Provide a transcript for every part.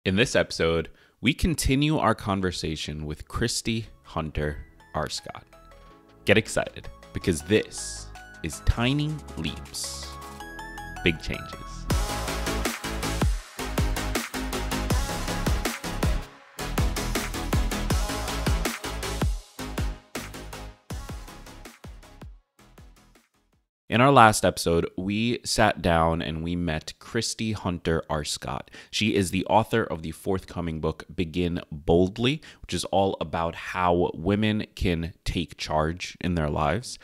In this episode, we continue our conversation with Christie Hunter Arscott. Get excited because this is Tiny Leaps, Big Changes. In our last episode, we sat down and we met Christie Hunter Arscott. She is the author of the forthcoming book, Begin Boldly, which is all about how women can take charge in their lives.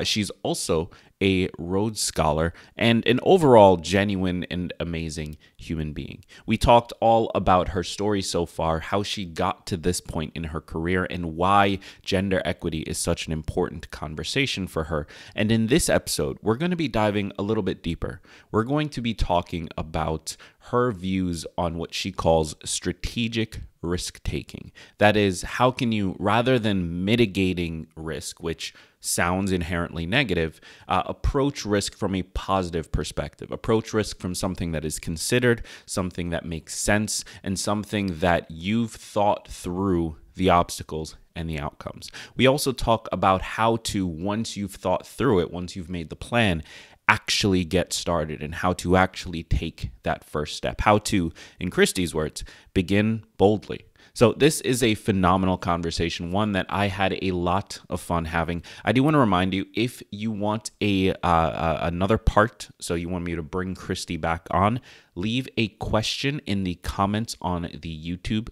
She's also a Rhodes Scholar and an overall genuine and amazing human being. We talked all about her story so far, how she got to this point in her career, and why gender equity is such an important conversation for her. And in this episode, we're going to be diving a little bit deeper. We're going to be talking about her views on what she calls strategic risk taking. That is, how can you, rather than mitigating risk, which sounds inherently negative, approach risk from a positive perspective, approach risk from something that is considered, something that makes sense, and something that you've thought through the obstacles and the outcomes. We also talk about how to, once you've thought through it, once you've made the plan, actually get started and how to actually take that first step, how to, in Christie's words, begin boldly. So this is a phenomenal conversation, one that I had a lot of fun having. I do want to remind you, if you want another part, so you want me to bring Christie back on, leave a question in the comments on the YouTube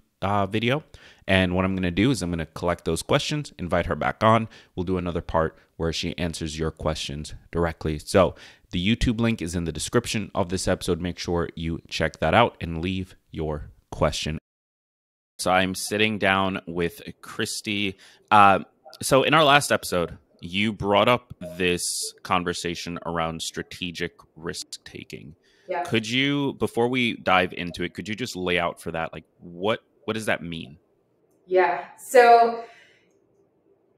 video. And what I'm going to do is I'm going to collect those questions, invite her back on. We'll do another part where she answers your questions directly. So the YouTube link is in the description of this episode. Make sure you check that out and leave your question. So I'm sitting down with Christie. So in our last episode, you brought up this conversation around strategic risk taking. Yeah. Could you, before we dive into it, could you just lay out for that, like what does that mean? Yeah. So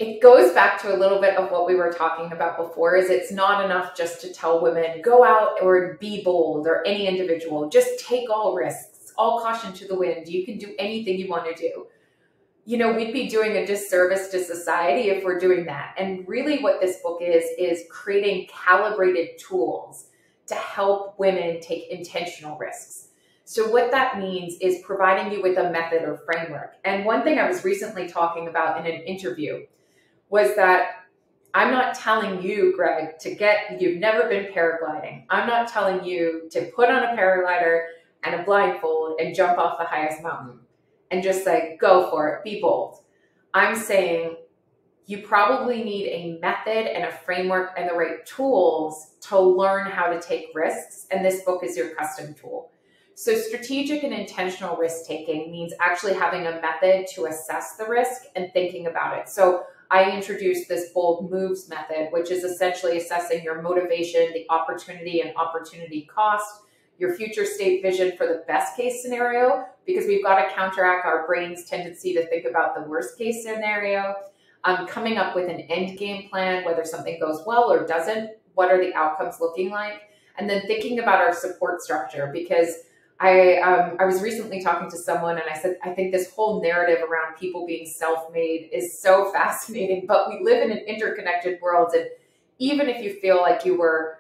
it goes back to a little bit of what we were talking about before, is it's not enough just to tell women, go out or be bold, or any individual, just take all risks, all caution to the wind. You can do anything you want to do. You know, we'd be doing a disservice to society if we're doing that. And really what this book is creating calibrated tools to help women take intentional risks. So what that means is providing you with a method or framework. And one thing I was recently talking about in an interview was that I'm not telling you, Greg, you've never been paragliding. I'm not telling you to put on a paraglider and a blindfold and jump off the highest mountain and just like, go for it, be bold. I'm saying you probably need a method and a framework and the right tools to learn how to take risks. And this book is your custom tool. So strategic and intentional risk-taking means actually having a method to assess the risk and thinking about it. So I introduced this bold moves method, which is essentially assessing your motivation, the opportunity and opportunity cost, your future state vision for the best case scenario, because we've got to counteract our brain's tendency to think about the worst case scenario, coming up with an end game plan, whether something goes well or doesn't, what are the outcomes looking like, and then thinking about our support structure, because I was recently talking to someone and I said, I think this whole narrative around people being self-made is so fascinating, but we live in an interconnected world. And even if you feel like you were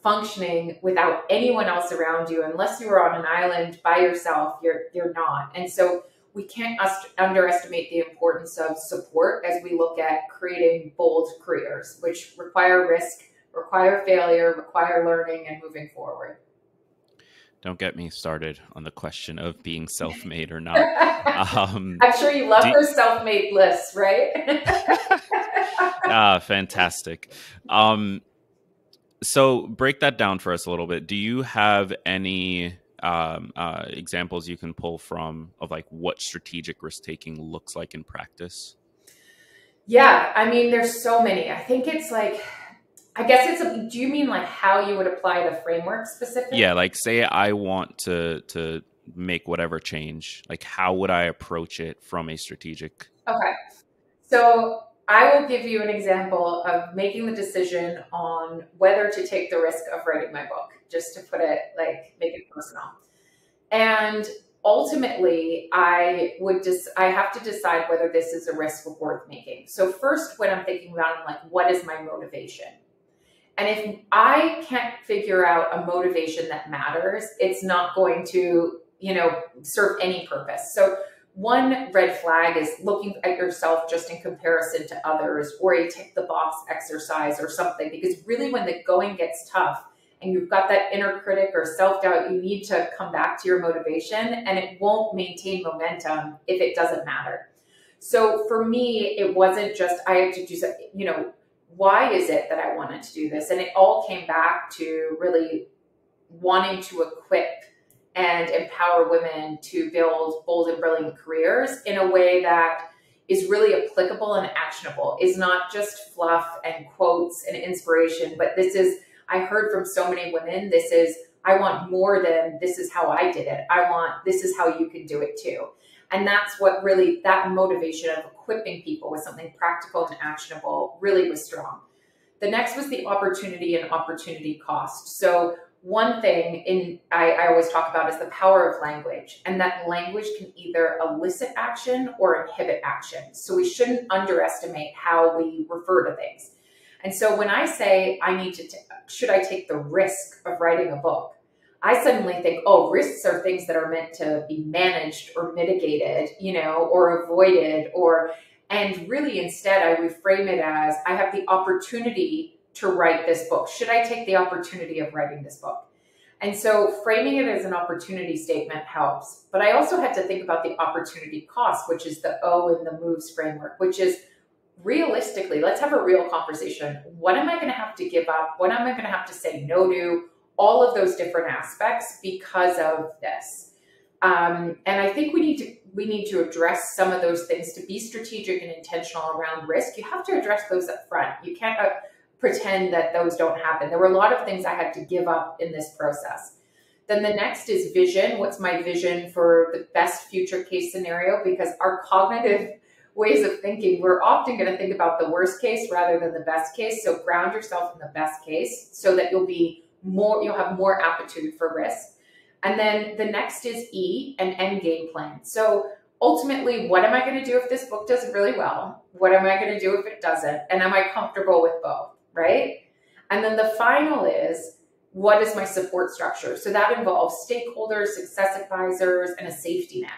functioning without anyone else around you, unless you were on an island by yourself, you're not. And so we can't underestimate the importance of support as we look at creating bold careers, which require risk, require failure, require learning and moving forward. Don't get me started on the question of being self-made or not. I'm sure you love those self-made lists, right? Fantastic. So break that down for us a little bit. Do you have any examples you can pull from of like what strategic risk-taking looks like in practice? Yeah, I mean, there's so many. I think it's like, do you mean like how you would apply the framework specifically? Yeah, like say I want to make whatever change, like how would I approach it from a strategic? Okay. So I will give you an example of making the decision on whether to take the risk of writing my book, just to put it, like, make it personal. And ultimately I have to decide whether this is a risk worth making. So first, when I'm thinking about it, I'm like, what is my motivation? And if I can't figure out a motivation that matters, it's not going to, serve any purpose. So one red flag is looking at yourself just in comparison to others, or a tick the box exercise or something, because really when the going gets tough and you've got that inner critic or self-doubt, you need to come back to your motivation, and it won't maintain momentum if it doesn't matter. So for me, it wasn't just I had to do something, why is it that I wanted to do this? And it all came back to really wanting to equip and empower women to build bold and brilliant careers in a way that is really applicable and actionable, is not just fluff and quotes and inspiration, but I heard from so many women, I want more than this is how I did it. This is how you can do it too. And that's what really, that motivation of equipping people with something practical and actionable really was strong. The next was the opportunity and opportunity cost. So one thing I always talk about is the power of language, and that language can either elicit action or inhibit action. So we shouldn't underestimate how we refer to things. And so when I say should I take the risk of writing a book? I suddenly think, risks are things that are meant to be managed or mitigated, or avoided, and really instead I reframe it as I have the opportunity to write this book. Should I take the opportunity of writing this book? And so framing it as an opportunity statement helps. But I also had to think about the opportunity cost, which is the O in the MOVES framework, which is realistically, let's have a real conversation. What am I going to have to give up? What am I going to have to say no to? All of those different aspects because of this. And I think we need to address some of those things to be strategic and intentional around risk. You have to address those up front. You can't pretend that those don't happen. There were a lot of things I had to give up in this process. Then the next is vision. What's my vision for the best future case scenario? Because our cognitive ways of thinking, we're often going to think about the worst case rather than the best case. So ground yourself in the best case so that you'll have more aptitude for risk. And then the next is E, an end game plan. So ultimately, what am I going to do if this book does really well? What am I going to do if it doesn't? And am I comfortable with both, right? And then the final is, what is my support structure? So that involves stakeholders, success advisors, and a safety net.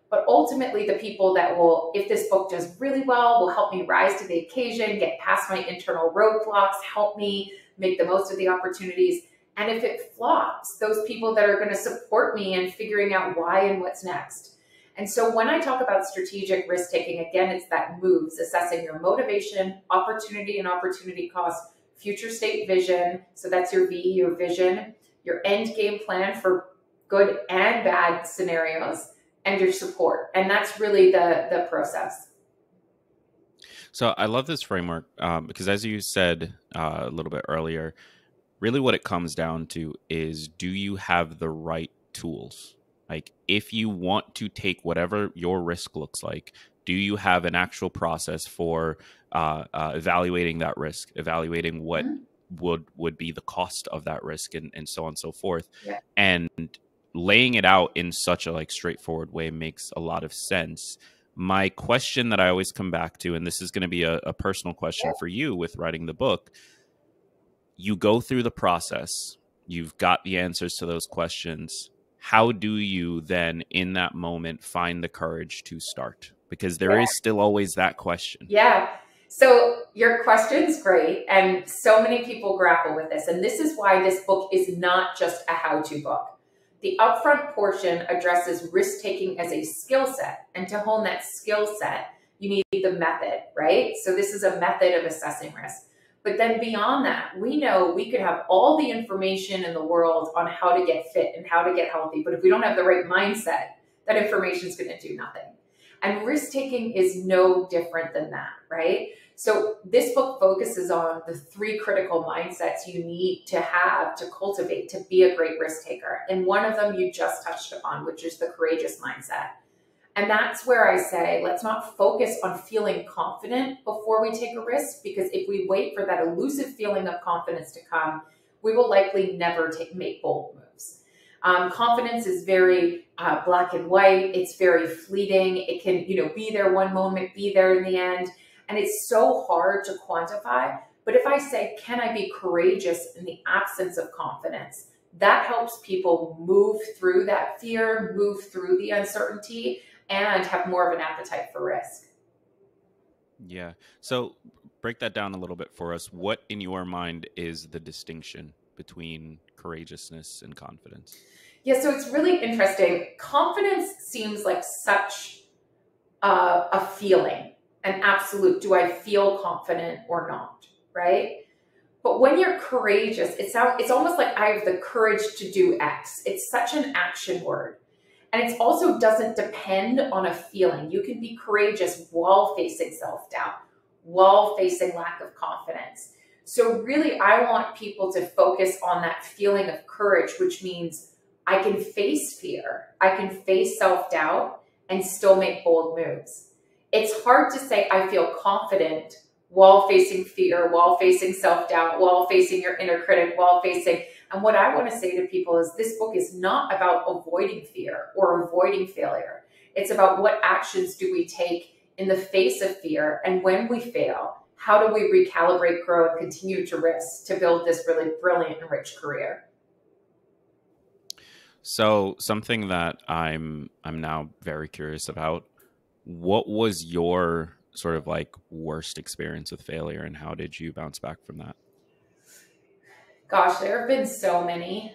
But ultimately, the people that will, if this book does really well, will help me rise to the occasion, get past my internal roadblocks, help me make the most of the opportunities. And if it flops, those people that are going to support me in figuring out why and what's next. And so when I talk about strategic risk taking, again, it's that MOVES, assessing your motivation, opportunity and opportunity cost, future state vision. So that's your V, your vision, your end game plan for good and bad scenarios, and your support. And that's really the process. So I love this framework because, as you said a little bit earlier, really what it comes down to is, do you have the right tools? Like, if you want to take whatever your risk looks like, do you have an actual process for evaluating that risk, evaluating what would be the cost of that risk, and so on and so forth? Yeah. And laying it out in such a straightforward way makes a lot of sense. My question that I always come back to, and this is going to be a personal question for you with writing the book, you go through the process, you've got the answers to those questions. How do you then, in that moment, find the courage to start? Because there is still always that question. Yeah. So your question's great. And so many people grapple with this. And this is why this book is not just a how-to book. The upfront portion addresses risk-taking as a skill set. And to hone that skill set, you need the method, right? So this is a method of assessing risk. But then beyond that, we know we could have all the information in the world on how to get fit and how to get healthy. But if we don't have the right mindset, that information is going to do nothing. And risk-taking is no different than that, right? So this book focuses on the 3 critical mindsets you need to have to cultivate to be a great risk taker. And one of them you just touched upon, which is the courageous mindset. And that's where I say, let's not focus on feeling confident before we take a risk, because if we wait for that elusive feeling of confidence to come, we will likely never make bold moves. Confidence is very black and white. It's very fleeting. It can, be there one moment, be there in the end. And it's so hard to quantify. But if I say, can I be courageous in the absence of confidence? That helps people move through that fear, move through the uncertainty, and have more of an appetite for risk. Yeah. So break that down a little bit for us. What in your mind is the distinction between courageousness and confidence? Yeah, so it's really interesting. Confidence seems like such a feeling, an absolute, do I feel confident or not, right? But when you're courageous, it's almost like I have the courage to do X. It's such an action word. And it also doesn't depend on a feeling. You can be courageous while facing self-doubt, while facing lack of confidence. So really, I want people to focus on that feeling of courage, which means I can face fear, I can face self-doubt, and still make bold moves. It's hard to say I feel confident while facing fear, while facing self-doubt, while facing your inner critic, and what I want to say to people is this book is not about avoiding fear or avoiding failure. It's about what actions do we take in the face of fear, and when we fail, how do we recalibrate, grow, and continue to risk to build this really brilliant and rich career? So something that I'm now very curious about, what was your sort of like worst experience with failure, and how did you bounce back from that? Gosh, there have been so many.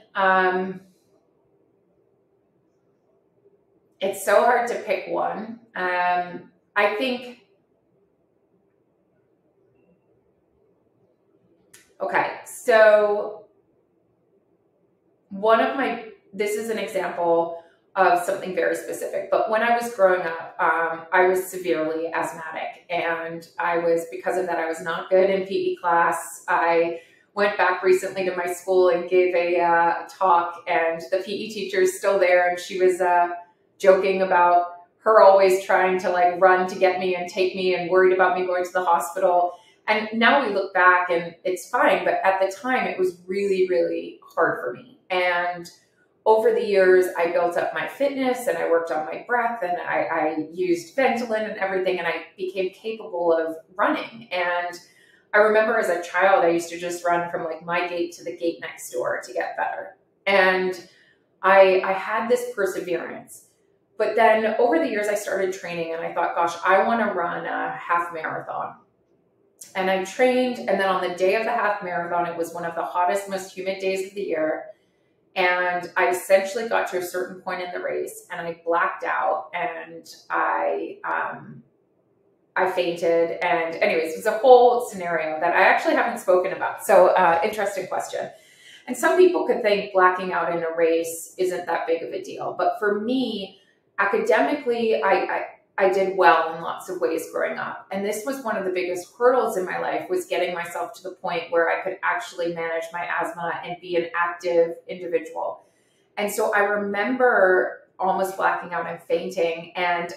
It's so hard to pick one. I think, okay, so this is an example of something very specific, but when I was growing up, I was severely asthmatic, and because of that, I was not good in PE class. I went back recently to my school and gave a talk, and the PE teacher is still there, and she was joking about her always trying to like run to get me and take me and worried about me going to the hospital. And now we look back and it's fine, but at the time it was really, really hard for me. And over the years, I built up my fitness and I worked on my breath and I used Ventolin and everything, and I became capable of running. And I remember as a child, I used to just run from like my gate to the gate next door to get better. And I had this perseverance. But then over the years, I started training and I thought, gosh, I want to run a half marathon. And I trained, and then on the day of the half marathon, it was one of the hottest, most humid days of the year. And I essentially got to a certain point in the race and I blacked out and I fainted. And anyways, it was a whole scenario that I actually haven't spoken about. So interesting question. And some people could think blacking out in a race isn't that big of a deal. But for me, academically, I did well in lots of ways growing up. And this was one of the biggest hurdles in my life, was getting myself to the point where I could actually manage my asthma and be an active individual. And so I remember almost blacking out and fainting. And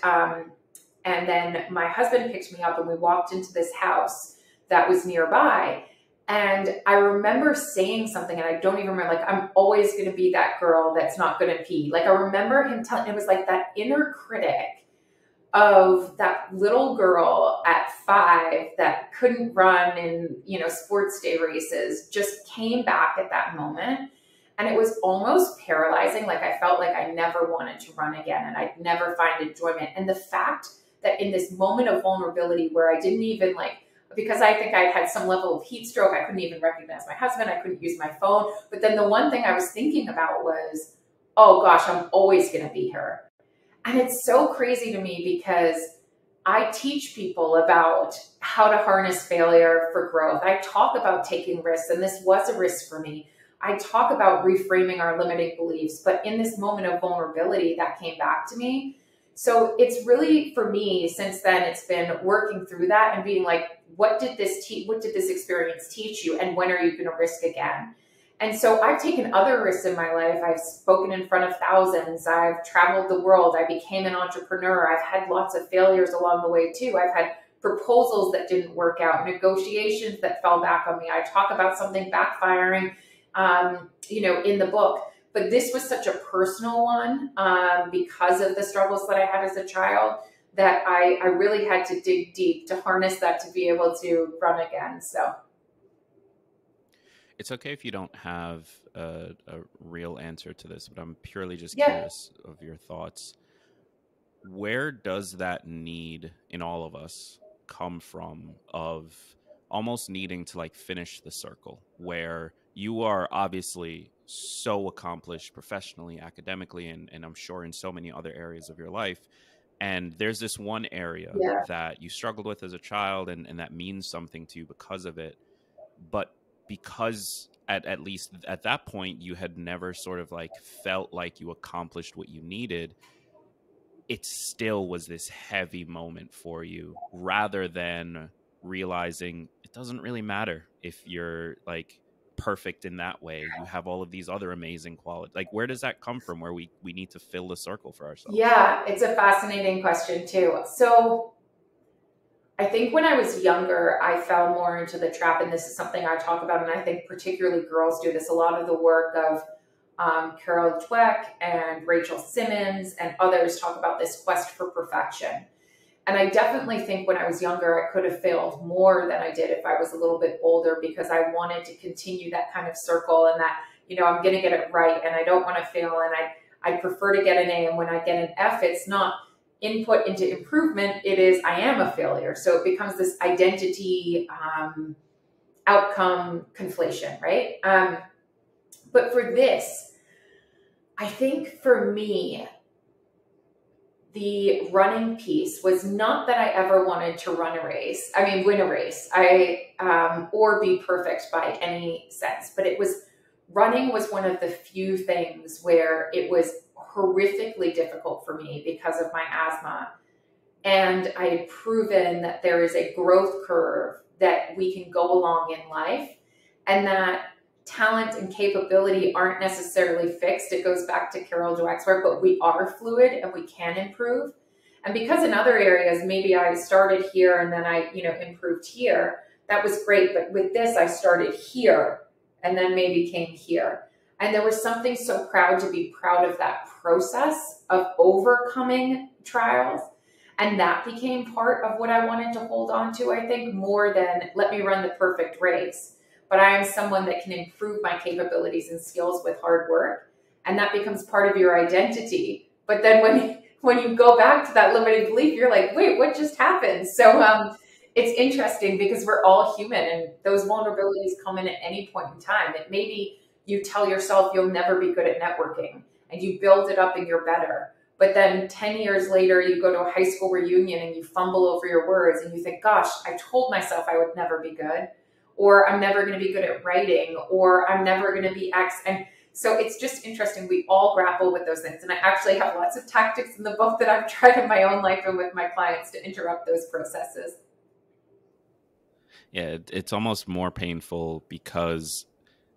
then my husband picked me up and we walked into this house that was nearby. And I remember saying something, and I don't even remember, like, I'm always going to be that girl that's not going to pee. Like, I remember him telling, it was like that inner critic of that little girl at 5 that couldn't run in, sports day races, just came back at that moment. And it was almost paralyzing. Like, I felt like I never wanted to run again and I'd never find enjoyment. And the fact that in this moment of vulnerability where I didn't even because I think I had some level of heat stroke, I couldn't even recognize my husband, I couldn't use my phone. But then the one thing I was thinking about was, oh gosh, I'm always going to be here. And it's so crazy to me because I teach people about how to harness failure for growth. I talk about taking risks, and this was a risk for me. I talk about reframing our limiting beliefs, but in this moment of vulnerability, that came back to me. So it's really, for me, since then, it's been working through that and being like, what did this experience teach you? And when are you going to risk again? And so I've taken other risks in my life. I've spoken in front of thousands. I've traveled the world. I became an entrepreneur. I've had lots of failures along the way too. I've had proposals that didn't work out, negotiations that fell back on me. I talk about something backfiring, in the book. But this was such a personal one because of the struggles that I had as a child that I really had to dig deep to harness that to be able to run again. So it's okay if you don't have a real answer to this, but I'm purely just yeah. curious of your thoughts. Where does that need in all of us come from, of almost needing to like finish the circle, where you are obviously so accomplished professionally, academically, and I'm sure in so many other areas of your life. And there's this one area Yeah. that you struggled with as a child, and that means something to you because of it. But because at least at that point, you had never sort of like felt like you accomplished what you needed, it still was this heavy moment for you, rather than realizing it doesn't really matter if you're like perfect in that way. You have all of these other amazing qualities. Like, where does that come from, where we need to fill the circle for ourselves? Yeah, it's a fascinating question too. So I think when I was younger, I fell more into the trap, and this is something I talk about, and I think particularly girls do this. A lot of the work of Carol Dweck and Rachel Simmons and others talk about this quest for perfection. And I definitely think when I was younger, I could have failed more than I did if I was a little bit older, because I wanted to continue that kind of circle and that, I'm going to get it right and I don't want to fail. And I prefer to get an A. And when I get an F, it's not input into improvement. It is, I am a failure. So it becomes this identity outcome conflation, right? But for this, I think for me, the running piece was not that I ever wanted to win a race, or be perfect by any sense, but running was one of the few things where it was horrifically difficult for me because of my asthma. And I had proven that there is a growth curve that we can go along in life, and that talent and capability aren't necessarily fixed. It goes back to Carol Dweck's work, but we are fluid and we can improve. And because in other areas, maybe I started here and then I, improved here, that was great. But with this, I started here and then maybe came here. And there was something so proud to be proud of that process of overcoming trials. And that became part of what I wanted to hold on to, I think, more than let me run the perfect race. But I am someone that can improve my capabilities and skills with hard work. And that becomes part of your identity. But then when you go back to that limiting belief, you're like, wait, what just happened? So it's interesting because we're all human, and those vulnerabilities come in at any point in time. It maybe you tell yourself you'll never be good at networking and you build it up and you're better. But then 10 years later, you go to a high school reunion and you fumble over your words and you think, gosh, I told myself I would never be good. Or I'm never going to be good at writing, or I'm never going to be X. And so it's just interesting. We all grapple with those things. And I actually have lots of tactics in the book that I've tried in my own life and with my clients to interrupt those processes. Yeah, it's almost more painful because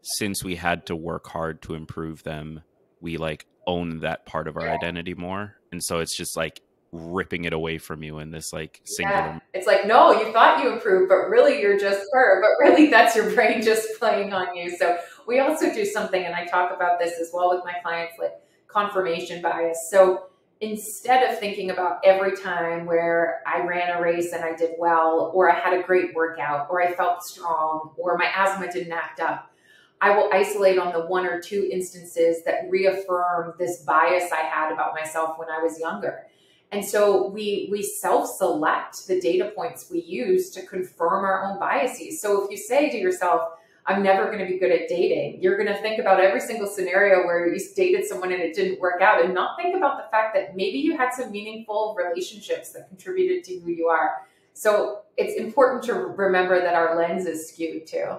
since we had to work hard to improve them, we like own that part of our identity more. And so it's just like ripping it away from you in this like singular. Yeah. It's like, no, you thought you improved, but really you're just her, but really that's your brain just playing on you. So we also do something, and I talk about this as well with my clients, like confirmation bias. So instead of thinking about every time where I ran a race and I did well, or I had a great workout, or I felt strong, or my asthma didn't act up, I will isolate on the one or two instances that reaffirm this bias I had about myself when I was younger. And so we self-select the data points we use to confirm our own biases. So if you say to yourself, I'm never going to be good at dating, you're going to think about every single scenario where you dated someone and it didn't work out, and not think about the fact that maybe you had some meaningful relationships that contributed to who you are. So it's important to remember that our lens is skewed too.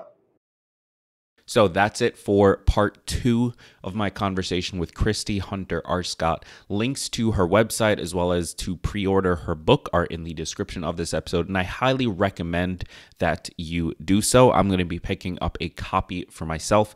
So that's it for part 2 of my conversation with Christie Hunter Arscott. Links to her website as well as to pre-order her book are in the description of this episode, and I highly recommend that you do so. I'm going to be picking up a copy for myself.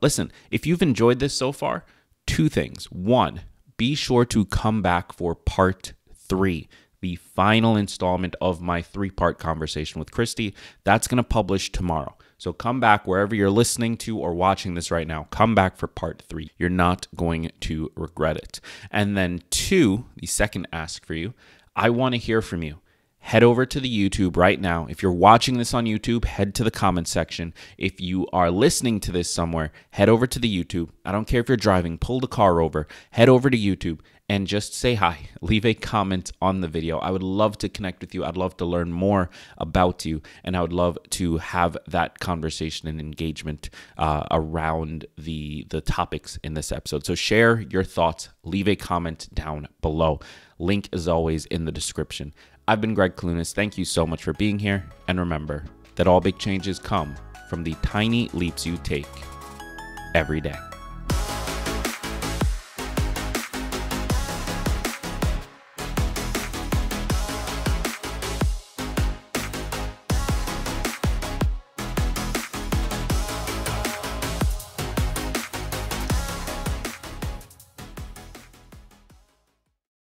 Listen, if you've enjoyed this so far, 2 things. 1, be sure to come back for part 3. The final installment of my 3-part conversation with Christie. That's going to publish tomorrow. So come back wherever you're listening to or watching this right now. Come back for part 3. You're not going to regret it. And then 2, the second ask for you, I want to hear from you. Head over to the YouTube right now. If you're watching this on YouTube, head to the comment section. If you are listening to this somewhere, head over to the YouTube. I don't care if you're driving, pull the car over, head over to YouTube and just say hi. Leave a comment on the video. I would love to connect with you. I'd love to learn more about you, and I would love to have that conversation and engagement around the topics in this episode. So share your thoughts. Leave a comment down below. Link is always in the description. I've been Greg Clunas. Thank you so much for being here. And remember that all big changes come from the tiny leaps you take every day.